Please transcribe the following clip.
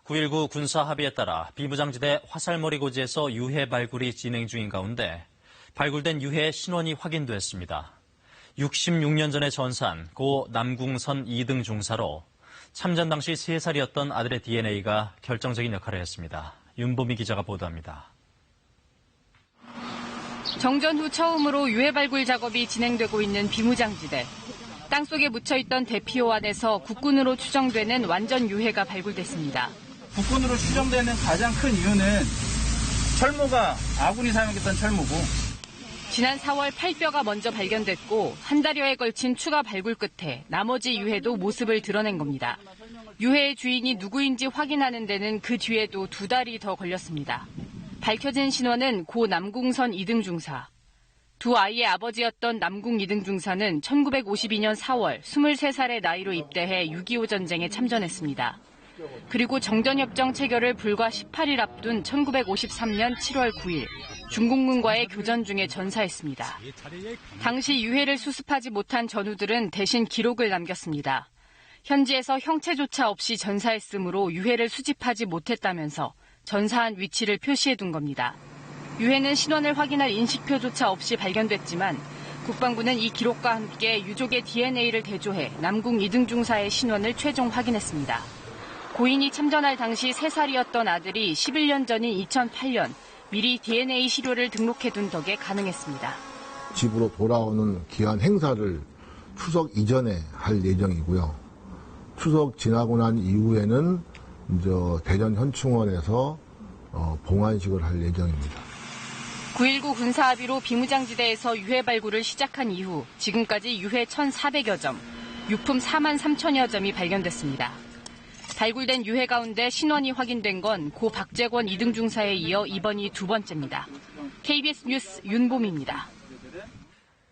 9.19 군사 합의에 따라 비무장지대 화살머리 고지에서 유해 발굴이 진행 중인 가운데 발굴된 유해의 신원이 확인됐습니다. 66년 전에 전사한 고 남궁선 2등 중사로 참전 당시 3살이었던 아들의 DNA가 결정적인 역할을 했습니다. 윤보미 기자가 보도합니다. 정전 후 처음으로 유해 발굴 작업이 진행되고 있는 비무장지대. 땅속에 묻혀있던 대피호 안에서 국군으로 추정되는 완전 유해가 발굴됐습니다. 국군으로 추정되는 가장 큰 이유는 철모가 아군이 사용했던 철모고, 지난 4월 8뼈가 먼저 발견됐고 한 달여에 걸친 추가 발굴 끝에 나머지 유해도 모습을 드러낸 겁니다. 유해의 주인이 누구인지 확인하는 데는 그 뒤에도 2달이 더 걸렸습니다. 밝혀진 신원은 고 남궁선 2등 중사. 두 아이의 아버지였던 남궁 2등 중사는 1952년 4월 23살의 나이로 입대해 6.25 전쟁에 참전했습니다. 그리고 정전협정 체결을 불과 18일 앞둔 1953년 7월 9일 중국군과의 교전 중에 전사했습니다. 당시 유해를 수습하지 못한 전우들은 대신 기록을 남겼습니다. 현지에서 형체조차 없이 전사했으므로 유해를 수집하지 못했다면서 전사한 위치를 표시해둔 겁니다. 유해는 신원을 확인할 인식표조차 없이 발견됐지만 국방부는 이 기록과 함께 유족의 DNA를 대조해 남궁 2등 중사의 신원을 최종 확인했습니다. 고인이 참전할 당시 3살이었던 아들이 11년 전인 2008년 미리 DNA 시료를 등록해둔 덕에 가능했습니다. 집으로 돌아오는 귀한 행사를 추석 이전에 할 예정이고요. 추석 지나고 난 이후에는 대전 현충원에서 봉안식을 할 예정입니다. 9.19 군사합의로 비무장지대에서 유해 발굴을 시작한 이후 지금까지 유해 1,400여 점, 유품 4만 3천여 점이 발견됐습니다. 발굴된 유해 가운데 신원이 확인된 건 고 박재권 2등 중사에 이어 이번이 2번째입니다. KBS 뉴스 윤보미입니다.